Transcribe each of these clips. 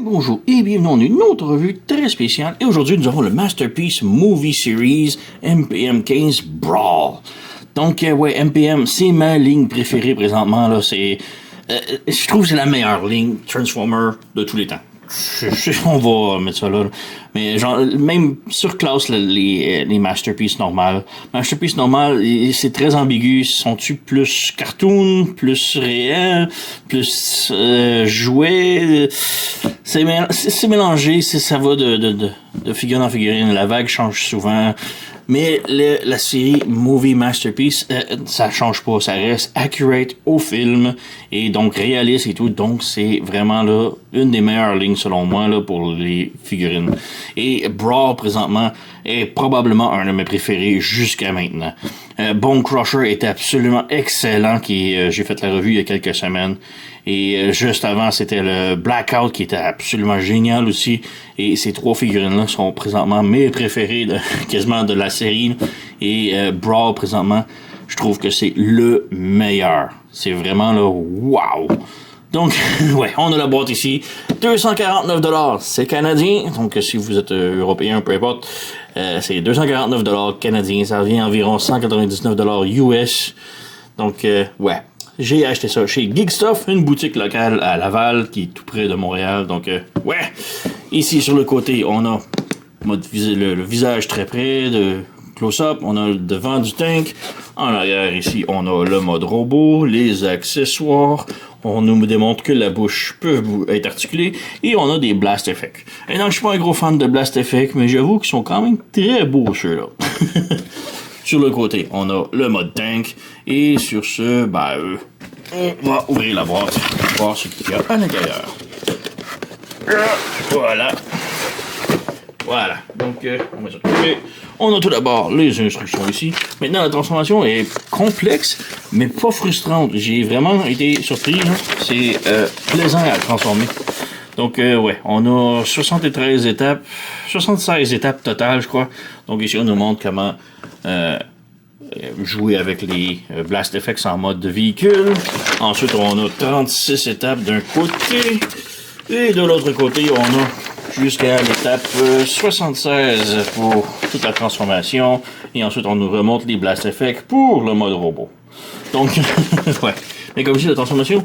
Bonjour et bienvenue dans une autre revue très spéciale. Et aujourd'hui, nous avons le Masterpiece Movie Series MPM 15 Brawl. Donc, ouais, MPM, c'est ma ligne préférée présentement. Là, je trouve que c'est la meilleure ligne Transformer de tous les temps. On va mettre ça là. Mais genre, même surclasse les Masterpiece normales. Masterpiece normales, c'est très ambigu. Sont-tu plus cartoon, plus réel, plus jouet? C'est mélangé. Ça va de figurine en figurine. La vague change souvent. Mais la série Movie Masterpiece, ça change pas, ça reste accurate au film et donc réaliste et tout. Donc c'est vraiment là une des meilleures lignes selon moi là pour les figurines. Et Brawl présentement est probablement un de mes préférés jusqu'à maintenant. Bone Crusher était absolument excellent, j'ai fait la revue il y a quelques semaines. Et juste avant, c'était le Blackout qui était absolument génial aussi. Et ces trois figurines-là sont présentement mes préférés quasiment de la série. Et Brawl, présentement, je trouve que c'est le meilleur. C'est vraiment là, wow! Donc, ouais, on a la boîte ici. 249$, c'est canadien. Donc, si vous êtes européen, peu importe, c'est 249$ canadien. Ça revient à environ 199$ US. Donc, ouais. J'ai acheté ça chez Geek Stuff, une boutique locale à Laval, qui est tout près de Montréal. Donc, ouais. Ici, sur le côté, on a le visage très près, de close-up. On a le devant du tank. En arrière, ici, on a le mode robot, les accessoires. On nous démontre que la bouche peut être articulée. Et on a des blast effects. Et non, je suis pas un gros fan de blast effects, mais j'avoue qu'ils sont quand même très beaux, ceux-là. Sur le côté, on a le mode tank. Et sur ce, on va ouvrir la boîte pour voir ce qu'il y a à l'intérieur. Voilà. Voilà. Donc, on met ça de côté. On a tout d'abord les instructions ici. Maintenant, la transformation est complexe, mais pas frustrante. J'ai vraiment été surpris. Hein. C'est plaisant à transformer. Donc, ouais, on a 73 étapes, 76 étapes totales, je crois. Donc, ici, on nous montre comment jouer avec les Blast Effects en mode de véhicule. Ensuite, on a 36 étapes d'un côté. Et de l'autre côté, on a jusqu'à l'étape 76 pour toute la transformation. Et ensuite, on nous remonte les Blast Effects pour le mode robot. Donc, ouais. Mais comme je dis, la transformation,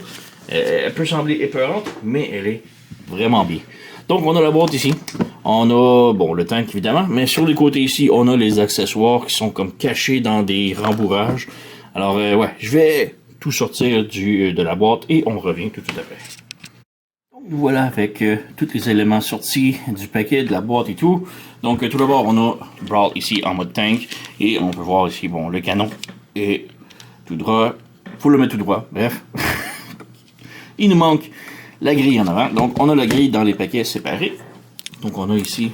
elle peut sembler épeurante, mais elle est vraiment bien. Donc, on a la boîte ici. On a, le tank, évidemment. Mais sur les côtés ici, on a les accessoires qui sont comme cachés dans des rembourrages. Alors, ouais, je vais tout sortir de la boîte et on revient tout après. Donc, voilà avec tous les éléments sortis du paquet, de la boîte et tout. Donc, tout d'abord, on a Brawl ici en mode tank. Et on peut voir ici, le canon est tout droit. Faut le mettre tout droit, bref. Il nous manque la grille en avant. Donc, on a la grille dans les paquets séparés. Donc, on a ici,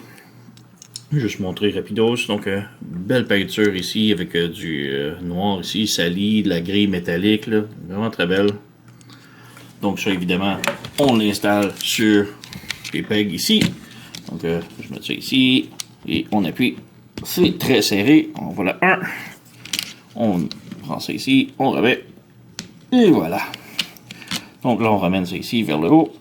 juste montrer rapidos. Donc, belle peinture ici avec du noir ici, sali, de la grille métallique, là, vraiment très belle. Donc, ça, évidemment, on l'installe sur les pegs ici. Donc, je mets ça ici et on appuie. C'est très serré. On voit un. On prend ça ici, on remet. Et voilà. Donc, là, on ramène ça ici vers le haut.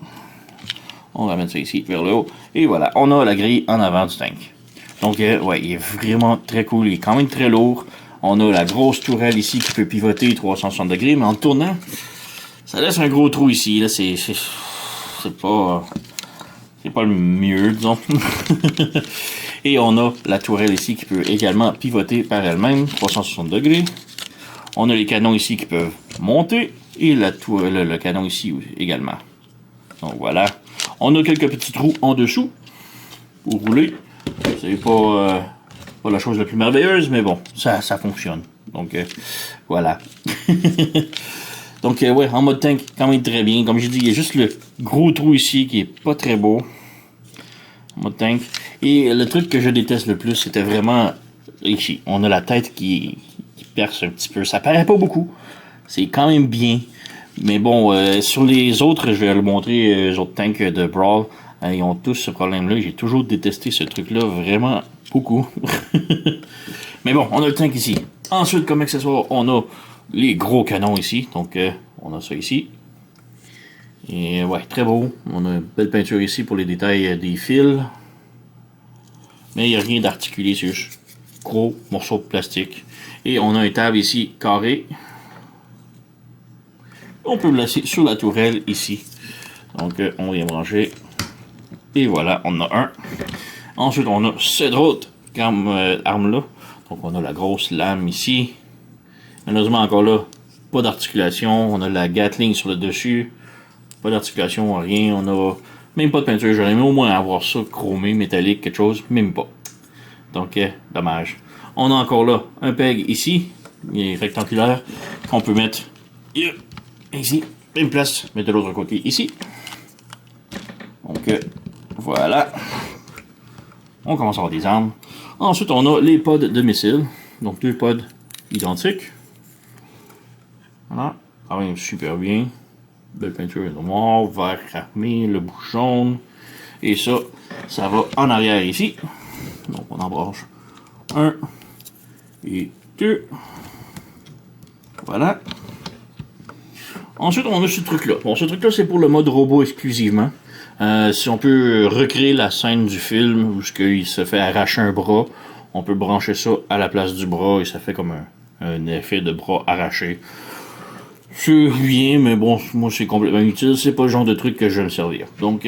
On ramène ça ici vers le haut. Et voilà, on a la grille en avant du tank. Donc, ouais, il est vraiment très cool. Il est quand même très lourd. On a la grosse tourelle ici qui peut pivoter 360 degrés. Mais en tournant, ça laisse un gros trou ici. Là, c'est pas le mieux, disons. Et on a la tourelle ici qui peut également pivoter par elle-même 360 degrés. On a les canons ici qui peuvent monter. Et le canon ici également. Donc, voilà. On a quelques petits trous en dessous pour rouler. C'est pas la chose la plus merveilleuse, mais bon, ça fonctionne. Donc, voilà. Donc, ouais, en mode tank, quand même très bien. Comme je dis, il y a juste le gros trou ici qui est pas très beau. En mode tank. Et le truc que je déteste le plus, c'était vraiment ici. On a la tête qui perce un petit peu. Ça paraît pas beaucoup. C'est quand même bien. Mais bon, sur les autres, je vais le montrer, les autres tanks de Brawl, ils ont tous ce problème-là. J'ai toujours détesté ce truc-là vraiment beaucoup. Mais bon, on a le tank ici. Ensuite, comme accessoire, on a les gros canons ici. Donc, on a ça ici. Et ouais, très beau. On a une belle peinture ici pour les détails des fils. Mais il n'y a rien d'articulé, c'est juste gros morceau de plastique. Et on a un table ici carré. On peut le laisser sur la tourelle ici. Donc on vient brancher. Et voilà, on en a un. Ensuite, on a cette autre arme là. Donc on a la grosse lame ici. Malheureusement, encore là, pas d'articulation. On a la Gatling sur le dessus. Pas d'articulation, rien. On a même pas de peinture. J'aurais aimé au moins avoir ça chromé, métallique, quelque chose. Même pas. Donc, dommage. On a encore là un peg ici. Il est rectangulaire. Qu'on peut mettre ici. Même place. Mais de l'autre côté ici. Donc, voilà. On commence à avoir des armes. Ensuite, on a les pods de missiles. Donc, 2 pods identiques. Voilà. Quand même super bien. Belle peinture noire, vert cramé, le bout jaune. Et ça va en arrière ici. Donc, on en branche 1 et 2. Voilà. Ensuite, on a ce truc-là. Bon, ce truc-là, c'est pour le mode robot exclusivement. Si on peut recréer la scène du film où il se fait arracher un bras, on peut brancher ça à la place du bras et ça fait comme un effet de bras arraché. C'est bien, mais bon, moi c'est complètement inutile. C'est pas le genre de truc que je vais me servir. Donc,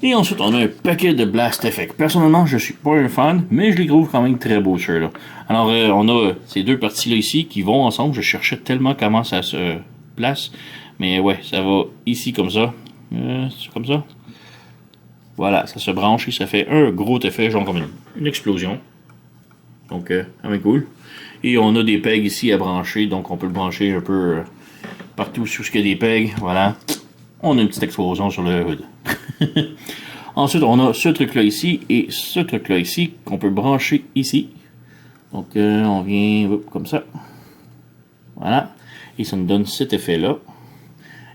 Et ensuite, on a un paquet de Blast Effects. Personnellement, je suis pas un fan, mais je les trouve quand même très beaux, ceux-là. Alors, on a ces deux parties-là ici qui vont ensemble. Je cherchais tellement comment ça se place. Mais ouais, ça va ici comme ça. C'est comme ça. Voilà, ça se branche et ça fait un gros effet, genre comme une explosion. Donc, quand même cool. Et on a des pegs ici à brancher, donc on peut le brancher un peu partout sur ce qu'il y a des pegs. Voilà. On a une petite explosion sur le hood. Ensuite, on a ce truc-là ici et ce truc-là ici qu'on peut brancher ici. Donc, on vient comme ça. Voilà. Et ça nous donne cet effet-là.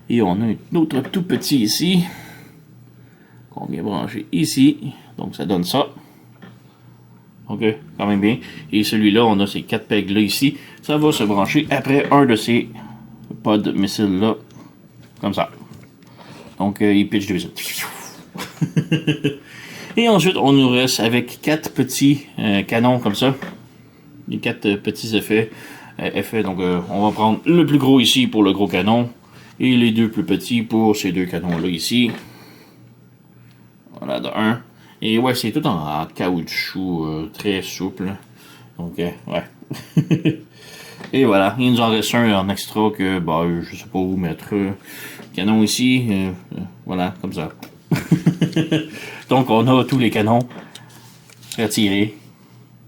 Et on a un autre tout petit ici qu'on vient brancher ici. Donc, ça donne ça. Ok, quand même bien. Et celui-là, on a ces 4 pegs-là ici. Ça va se brancher après un de ces pods missiles-là. Comme ça. Donc, il pitch de visite. Et ensuite, on nous reste avec 4 petits canons comme ça. Les 4 petits effets. Donc, on va prendre le plus gros ici pour le gros canon. Et les 2 plus petits pour ces 2 canons-là ici. Voilà, de 1. Et ouais, c'est tout en caoutchouc, très souple. Donc, ouais. Et voilà, il nous en reste un en extra que, bah, je sais pas où mettre. Canon ici, voilà, comme ça. Donc, on a tous les canons retirés.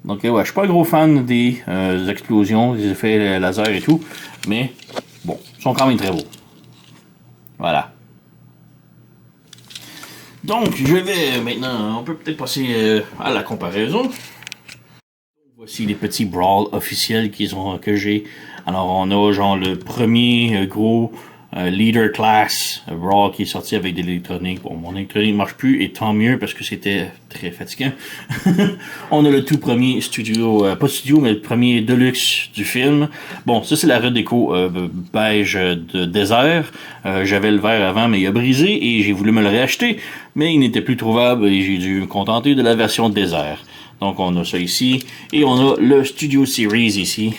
Donc, ouais, je suis pas un gros fan des explosions, des effets laser et tout. Mais, bon, ils sont quand même très beaux. Voilà. Donc, je vais maintenant, on peut peut-être passer à la comparaison. Voici les petits brawls officiels que j'ai. Alors, on a genre le premier gros Leader Class brawl qui est sorti avec de l'électronique. Bon, mon électronique ne marche plus et tant mieux parce que c'était très fatigant. On a le tout premier studio, pas studio, mais le premier Deluxe du film. Bon, ça c'est la Red Deco beige de désert. J'avais le vert avant, mais il a brisé et j'ai voulu me le réacheter, mais il n'était plus trouvable et j'ai dû me contenter de la version désert. Donc on a ça ici et on a le Studio Series ici,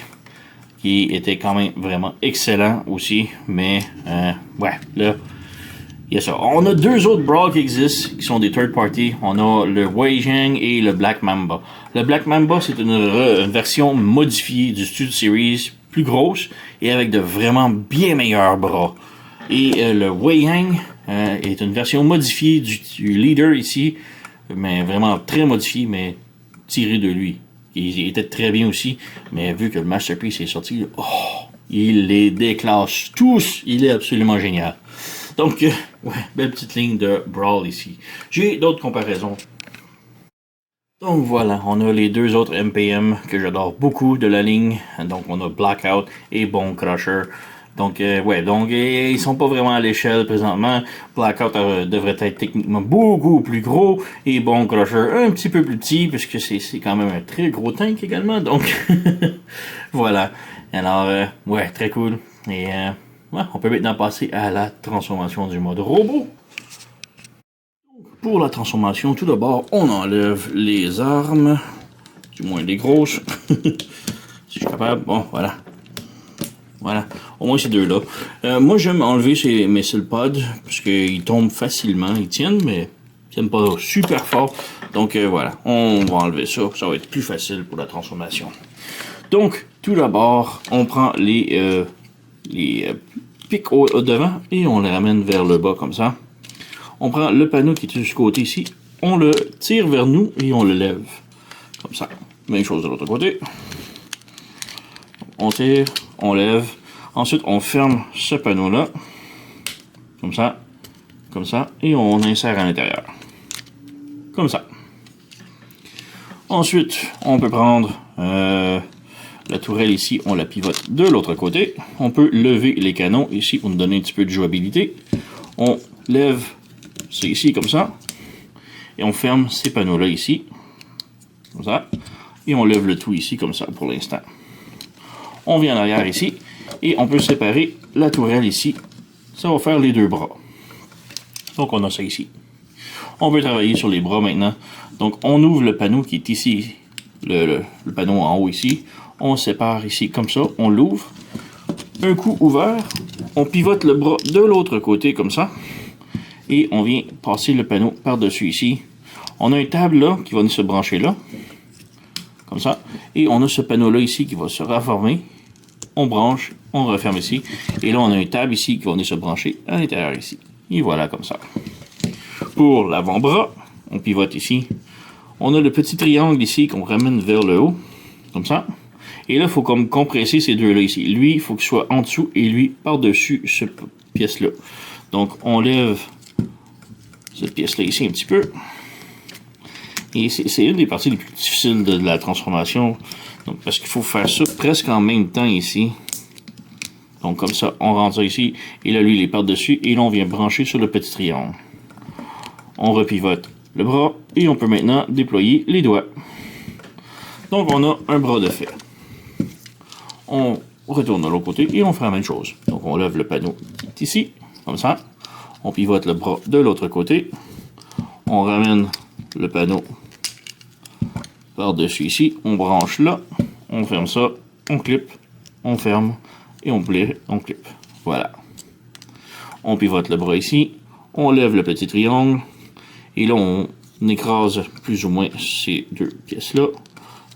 qui était quand même vraiment excellent aussi, mais ouais, là, il y a ça. On a 2 autres brawls qui existent, qui sont des third party. On a le Wei Zhang et le Black Mamba. Le Black Mamba, c'est une version modifiée du Studio Series, plus grosse, et avec de vraiment bien meilleurs bras. Et le Wei Yang est une version modifiée du Leader ici, mais vraiment très modifiée, mais tiré de lui. Il était très bien aussi, mais vu que le Masterpiece est sorti, il les déclasse tous. Il est absolument génial. Donc, ouais, belle petite ligne de Brawl ici. J'ai d'autres comparaisons. Donc voilà, on a les 2 autres MPM que j'adore beaucoup de la ligne. Donc on a Blackout et Bone Crusher. Donc, ouais, donc ils sont pas vraiment à l'échelle présentement. Blackout devrait être techniquement beaucoup plus gros et Bone Crusher un petit peu plus petit puisque c'est quand même un très gros tank également. Donc, voilà. Alors, ouais, très cool. Et Ouais, on peut maintenant passer à la transformation du mode robot. Pour la transformation, tout d'abord, on enlève les armes, du moins les grosses. Si je suis capable, bon, voilà. Voilà, au moins ces deux-là. Moi, j'aime enlever mes pods parce qu'ils tombent facilement. Ils tiennent, mais ils tiennent pas super fort. Donc voilà, on va enlever ça. Ça va être plus facile pour la transformation. Donc, tout d'abord, on prend les pics au devant et on les ramène vers le bas comme ça. On prend le panneau qui est de ce côté ici. On le tire vers nous et on le lève. Comme ça. Même chose de l'autre côté. On tire, on lève. Ensuite, on ferme ce panneau-là. Comme ça. Comme ça. Et on insère à l'intérieur. Comme ça. Ensuite, on peut prendre la tourelle ici. On la pivote de l'autre côté. On peut lever les canons ici pour nous donner un petit peu de jouabilité. On lève c'est ici comme ça. Et on ferme ces panneaux-là ici. Comme ça. Et on lève le tout ici comme ça pour l'instant. On vient en arrière ici. Et on peut séparer la tourelle ici. Ça va faire les deux bras. Donc on a ça ici. On peut travailler sur les bras maintenant. Donc on ouvre le panneau qui est ici. Le panneau en haut ici. On sépare ici comme ça. On l'ouvre. Un coup ouvert. On pivote le bras de l'autre côté comme ça. Et on vient passer le panneau par-dessus ici. On a un table là qui va venir se brancher là. Comme ça. Et on a ce panneau-là ici qui va se reformer. On branche, on referme ici. Et là, on a un table ici qui va venir se brancher à l'intérieur ici. Et voilà comme ça. Pour l'avant-bras, on pivote ici. On a le petit triangle ici qu'on ramène vers le haut. Comme ça. Et là, il faut comme compresser ces deux-là ici. Lui, il faut qu'il soit en dessous et lui par-dessus cette pièce-là. Donc, on lève cette pièce-là ici un petit peu. Et c'est une des parties les plus difficiles de la transformation. Donc, parce qu'il faut faire ça presque en même temps ici. Donc comme ça, on rentre ça ici. Et là, lui, il est par-dessus. Et là, on vient brancher sur le petit triangle. On repivote le bras. Et on peut maintenant déployer les doigts. Donc, on a un bras de fait. On retourne de l'autre côté et on fait la même chose. Donc, on lève le panneau ici. Comme ça. On pivote le bras de l'autre côté. On ramène le panneau par-dessus ici. On branche là. On ferme ça. On clip. On ferme. Et on plie. On clip. Voilà. On pivote le bras ici. On lève le petit triangle. Et là, on écrase plus ou moins ces deux pièces-là.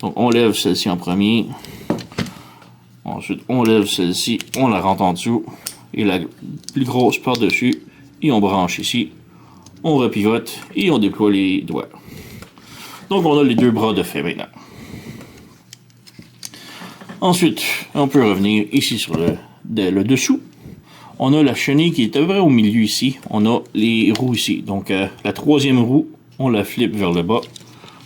Donc, on lève celle-ci en premier. Ensuite, on lève celle-ci. On la rentre en dessous. Et la plus grosse par-dessus. Et on branche ici. On repivote et on déploie les doigts. Donc on a les deux bras de fait maintenant. Ensuite, on peut revenir ici sur le dessous. On a la chenille qui est à peu près au milieu ici. On a les roues ici. Donc la troisième roue, on la flippe vers le bas.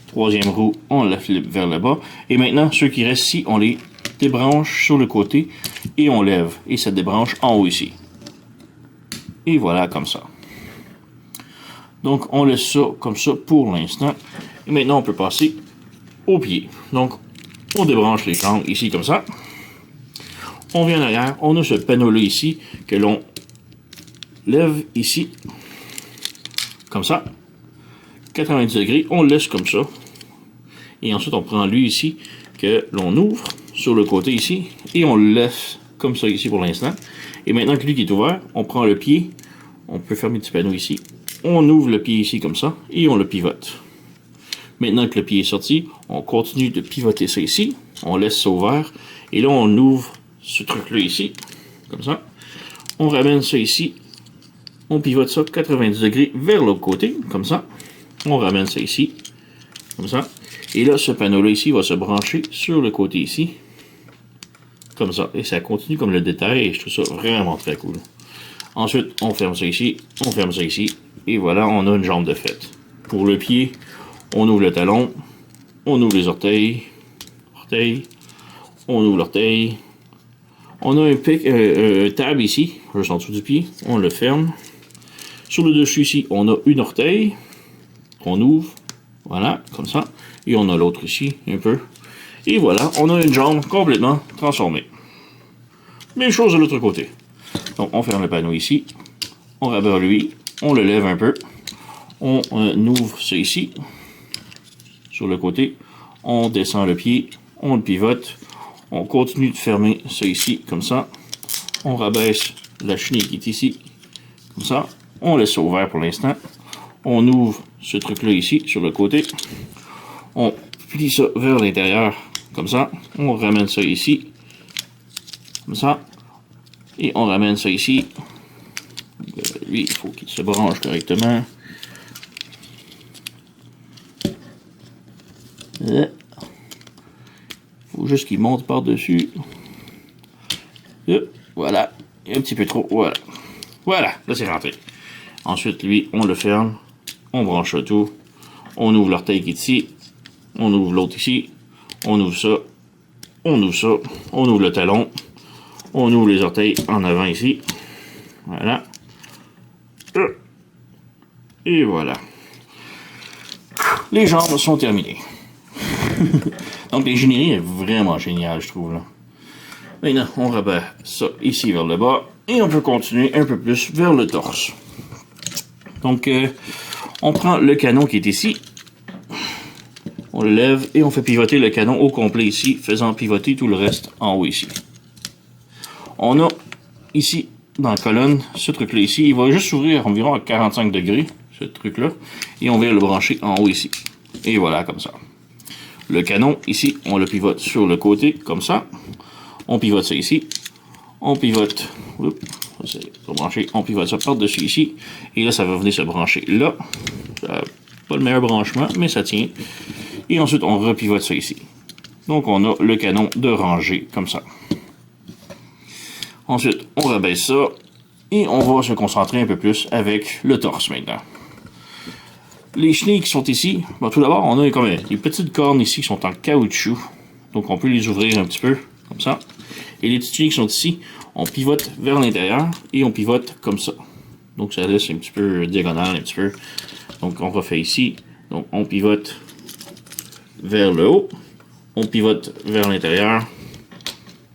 Troisième roue, on la flippe vers le bas. Et maintenant, ceux qui restent ici, on les débranche sur le côté et on lève. Et ça débranche en haut ici. Et voilà comme ça. Donc, on laisse ça comme ça pour l'instant. Et maintenant, on peut passer au pied. Donc, on débranche les jambes ici comme ça. On vient en arrière. On a ce panneau-là ici que l'on lève ici. Comme ça. 90 degrés. On le laisse comme ça. Et ensuite, on prend lui ici que l'on ouvre sur le côté ici. Et on le laisse comme ça ici pour l'instant. Et maintenant que lui qui est ouvert, on prend le pied. On peut fermer le petit panneau ici. On ouvre le pied ici comme ça et on le pivote. Maintenant que le pied est sorti, on continue de pivoter ça ici. On laisse ça ouvert. Et là, on ouvre ce truc-là ici. Comme ça. On ramène ça ici. On pivote ça 90 degrés vers l'autre côté. Comme ça. On ramène ça ici. Comme ça. Et là, ce panneau-là ici va se brancher sur le côté ici. Comme ça. Et ça continue comme le détail. Et je trouve ça vraiment très cool. Ensuite, on ferme ça ici. On ferme ça ici. Et voilà, on a une jambe de fait. Pour le pied, on ouvre le talon, on ouvre les orteils, on ouvre l'orteil. On a un table ici, juste en dessous du pied, on le ferme. Sur le dessus ici, on a une orteil, qu'on ouvre, voilà, comme ça. Et on a l'autre ici, un peu. Et voilà, on a une jambe complètement transformée. Même chose de l'autre côté. Donc, on ferme le panneau ici. On rabat lui. On le lève un peu. On ouvre ça ici. Sur le côté. On descend le pied. On le pivote. On continue de fermer ça ici, comme ça. On rabaisse la chenille qui est ici. Comme ça. On laisse ça ouvert pour l'instant. On ouvre ce truc-là ici, sur le côté. On plie ça vers l'intérieur, comme ça. On ramène ça ici. Comme ça. Et on ramène ça ici. Lui, il faut qu'il se branche correctement. Il faut juste qu'il monte par-dessus. Voilà. Un petit peu trop. Voilà. Voilà. Là, c'est rentré. Ensuite, lui, on le ferme. On branche le tout. On ouvre l'orteil qui est ici. On ouvre l'autre ici. On ouvre ça. On ouvre ça. On ouvre le talon. On ouvre les orteils en avant ici. Voilà. Et voilà. Les jambes sont terminées. Donc l'ingénierie est vraiment géniale, je trouve. Là. Maintenant, on rabat ça ici vers le bas. Et on peut continuer un peu plus vers le torse. Donc, on prend le canon qui est ici. On le lève et on fait pivoter le canon au complet ici, faisant pivoter tout le reste en haut ici. On a ici, dans la colonne, ce truc-là ici. Il va juste s'ouvrir environ à 45 degrés, ce truc-là. Et on vient le brancher en haut ici. Et voilà, comme ça. Le canon, ici, on le pivote sur le côté, comme ça. On pivote ça ici. On pivote. On pivote ça par-dessus ici. Et là, ça va venir se brancher là. Pas le meilleur branchement, mais ça tient. Et ensuite, on repivote ça ici. Donc, on a le canon de rangée, comme ça. Ensuite, on rabaisse ça. Et on va se concentrer un peu plus avec le torse maintenant. Les chenilles qui sont ici, bon, tout d'abord, on a comme des petites cornes ici qui sont en caoutchouc. Donc, on peut les ouvrir un petit peu, comme ça. Et les petites chenilles qui sont ici, on pivote vers l'intérieur et on pivote comme ça. Donc, ça laisse un petit peu diagonal, un petit peu. Donc, on refait ici. Donc, on pivote vers le haut. On pivote vers l'intérieur,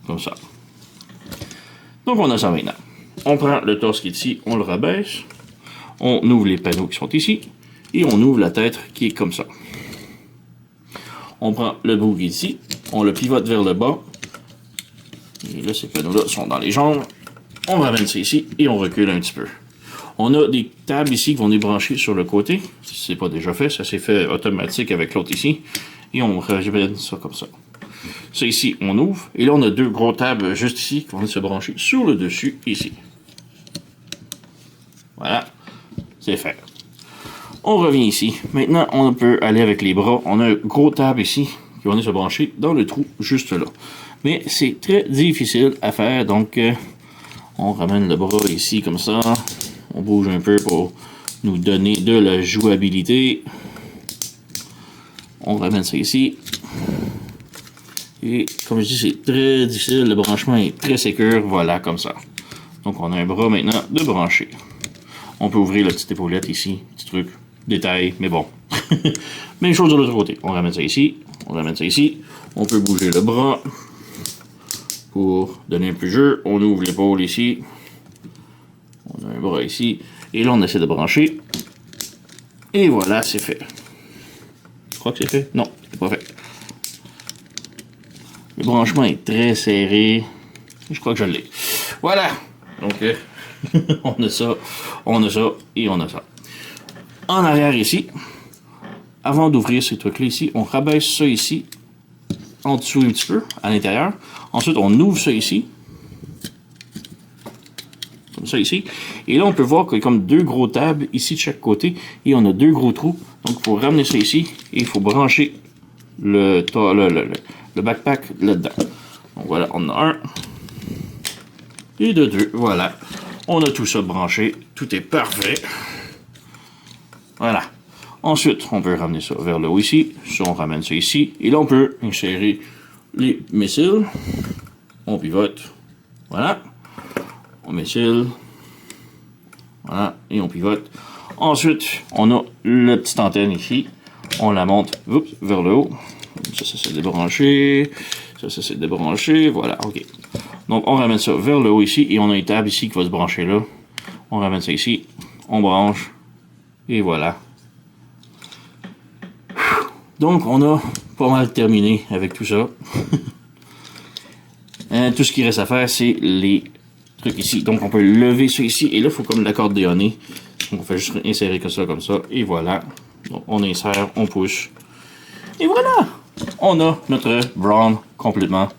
comme ça. Donc, on a ça maintenant. On prend le torse qui est ici, on le rabaisse. On ouvre les panneaux qui sont ici. Et on ouvre la tête qui est comme ça. On prend le bout qui est ici. On le pivote vers le bas. Et là, ces panneaux-là sont dans les jambes. On ramène ça ici et on recule un petit peu. On a des tables ici qui vont débrancher sur le côté. Si ce n'est pas déjà fait, ça s'est fait automatique avec l'autre ici. Et on ramène ça comme ça. Ça ici, on ouvre. Et là, on a deux gros tables juste ici qui vont se brancher sur le dessus ici. Voilà. C'est fait. On revient ici. Maintenant, on peut aller avec les bras. On a un gros table ici qui va se brancher dans le trou juste là. Mais c'est très difficile à faire. Donc, on ramène le bras ici comme ça. On bouge un peu pour nous donner de la jouabilité. On ramène ça ici. Et comme je dis, c'est très difficile. Le branchement est très sécure. Voilà, comme ça. Donc, on a un bras maintenant de brancher. On peut ouvrir la petite épaulette ici. Petit truc. Détail, mais bon. Même chose de l'autre côté. On ramène ça ici. On ramène ça ici. On peut bouger le bras pour donner un peu de jeu. On ouvre l'épaule ici. On a un bras ici. Et là, on essaie de brancher. Et voilà, c'est fait. Je crois que c'est fait. Non, c'est pas fait. Le branchement est très serré. Je crois que je l'ai. Voilà. Donc, on a ça et on a ça. En arrière ici, avant d'ouvrir ces trucs-là ici, on rabaisse ça ici, en dessous un petit peu, à l'intérieur. Ensuite, on ouvre ça ici. Comme ça ici. Et là, on peut voir qu'il y a comme deux gros tables ici de chaque côté. Et on a deux gros trous. Donc, il faut ramener ça ici. Et il faut brancher le backpack là-dedans. Donc voilà, on en a un. Et de deux, voilà. On a tout ça branché. Tout est parfait. Voilà. Ensuite, on peut ramener ça vers le haut ici. Ça, on ramène ça ici. Et là, on peut insérer les missiles. On pivote. Voilà. On missile. Voilà. Et on pivote. Ensuite, on a la petite antenne ici. On la monte vers le haut. Ça c'est débranché. Ça c'est débranché. Voilà, ok. Donc, on ramène ça vers le haut ici, et on a une table ici qui va se brancher là. On ramène ça ici, on branche, et voilà. Donc, on a pas mal terminé avec tout ça. Tout ce qui reste à faire, c'est les trucs ici. Donc, on peut lever ça ici, et là, il faut comme l'accordéonner. Donc, on fait juste insérer comme ça, et voilà. Donc, on insère, on pousse, et voilà! On a notre Brawl complètement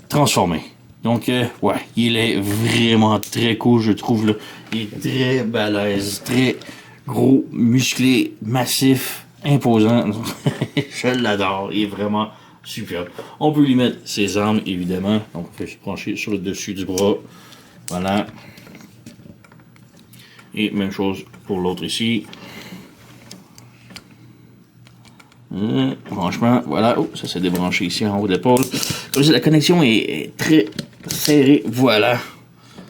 transformé. Donc, ouais, il est vraiment très cool, je trouve. Là. Il est très balèze, très gros, musclé, massif, imposant. Je l'adore, il est vraiment superbe. On peut lui mettre ses armes, évidemment. Donc, on peut se brancher sur le dessus du bras. Voilà. Et même chose pour l'autre ici. Branchement, voilà. Oh, ça s'est débranché ici en haut de l'épaule. Comme je dis, la connexion est très serrée. Voilà.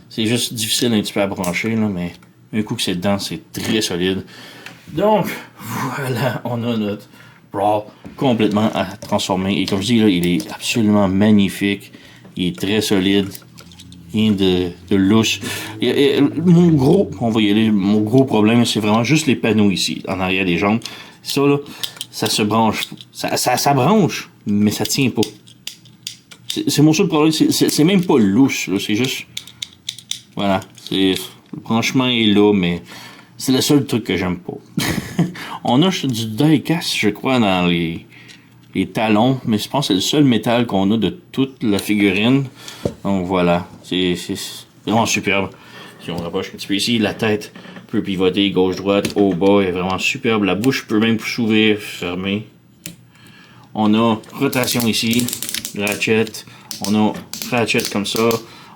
C'est juste difficile un petit peu à brancher, là, mais un coup que c'est dedans, c'est très solide. Donc, voilà, on a notre Brawl complètement transformé. Et comme je dis, là, il est absolument magnifique. Il est très solide. Rien de louche. Mon gros problème, c'est vraiment juste les panneaux ici, en arrière des jambes. Ça, là, ça se branche. Ça branche, mais ça tient pas. C'est mon seul problème. C'est même pas louche, c'est juste... Voilà. Le branchement est là, mais c'est le seul truc que j'aime pas. On a du die-cast, je crois, dans les talons, mais je pense que c'est le seul métal qu'on a de toute la figurine. Donc voilà, c'est vraiment superbe. Si on rapproche un petit peu ici, la tête peut pivoter gauche-droite, haut, bas, est vraiment superbe. La bouche peut même s'ouvrir, fermer. On a rotation ici, ratchet. On a ratchet comme ça.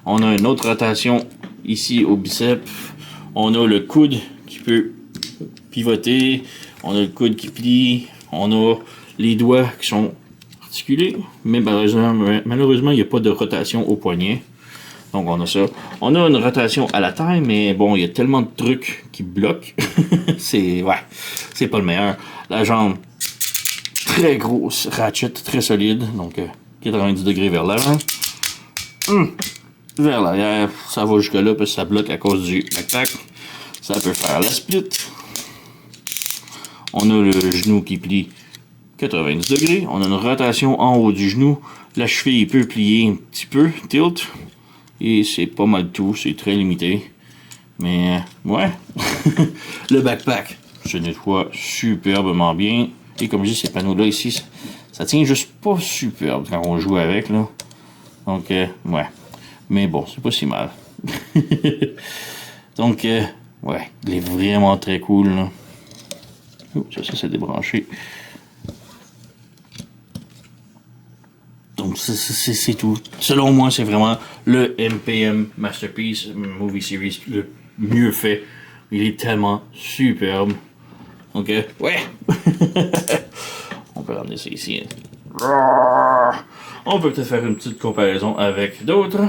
On a une autre rotation ici au biceps. On a le coude qui peut pivoter. On a le coude qui plie. On a les doigts qui sont articulés. Mais malheureusement, il n'y a pas de rotation au poignet. Donc, on a ça. On a une rotation à la taille, mais bon, il y a tellement de trucs qui bloquent. c'est pas le meilleur. La jambe, très grosse, ratchet, très solide. Donc, 90 degrés vers l'avant. Vers l'arrière, ça va jusque là, parce que ça bloque à cause du backpack. Ça peut faire la split. On a le genou qui plie 90 degrés. On a une rotation en haut du genou. La cheville peut plier un petit peu, tilt. Et c'est pas mal tout, c'est très limité. Mais, ouais. Le backpack se nettoie superbement bien. Et comme je dis, ces panneaux-là ici, ça tient juste pas superbe quand on joue avec, là. Donc, ouais. Mais bon, c'est pas si mal. Donc, ouais, il est vraiment très cool, là. Oh, ça s'est débranché. Donc, c'est tout. Selon moi, c'est vraiment le MPM Masterpiece Movie Series le mieux fait. Il est tellement superbe. Donc, ouais. On peut ramener ça ici. On peut peut-être faire une petite comparaison avec d'autres.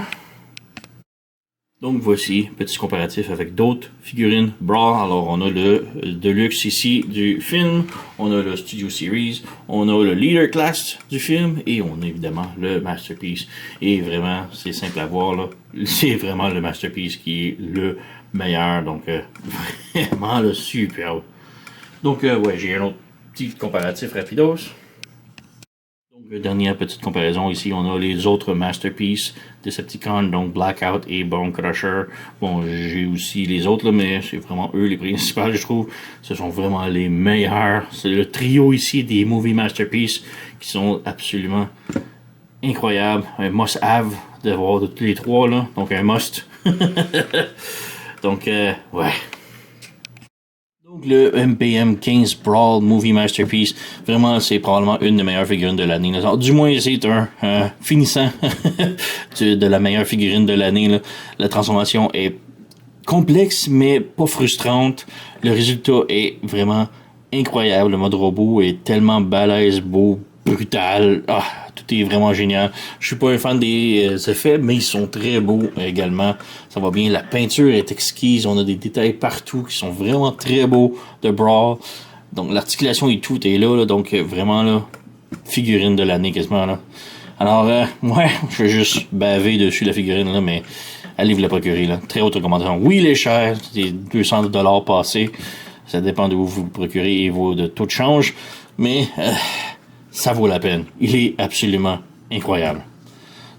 Donc voici, petit comparatif avec d'autres figurines Brawl. Alors on a le Deluxe ici du film, on a le Studio Series, on a le Leader Class du film et on a évidemment le Masterpiece. Et vraiment, c'est simple à voir là, c'est vraiment le Masterpiece qui est le meilleur, donc vraiment le superbe. Donc ouais, j'ai un autre petit comparatif rapidos. Dernière petite comparaison, ici on a les autres Masterpiece Decepticons, donc Blackout et Bone Crusher. Bon, j'ai aussi les autres, là, mais c'est vraiment eux les principaux, je trouve. Ce sont vraiment les meilleurs. C'est le trio ici des Movie Masterpiece qui sont absolument incroyables. Un must-have d'avoir de tous les trois, là. Donc un must. Donc, ouais. Donc le MPM 15 Brawl Movie Masterpiece, vraiment c'est probablement une des meilleures figurines de l'année. Du moins c'est un finissant de la meilleure figurine de l'année. La transformation est complexe mais pas frustrante. Le résultat est vraiment incroyable. Le mode robot est tellement balèze, beau, brutal. Ah, tout est vraiment génial. Je suis pas un fan des effets, mais ils sont très beaux également. Ça va bien. La peinture est exquise. On a des détails partout qui sont vraiment très beaux de Brawl. Donc l'articulation et tout est là. Donc vraiment là, figurine de l'année quasiment là. Alors, ouais, je vais juste baver dessus la figurine, là, mais allez vous la procurer, là. Très haute recommandation. Oui, il est cher, c'est 200$ passés. Ça dépend de où vous le procurez et de taux de change, mais ça vaut la peine. Il est absolument incroyable.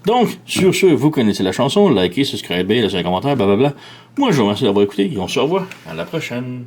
Donc, sur ce, vous connaissez la chanson, likez, subscribez, laissez un commentaire, blablabla. Moi, je vous remercie d'avoir écouté et on se revoit à la prochaine.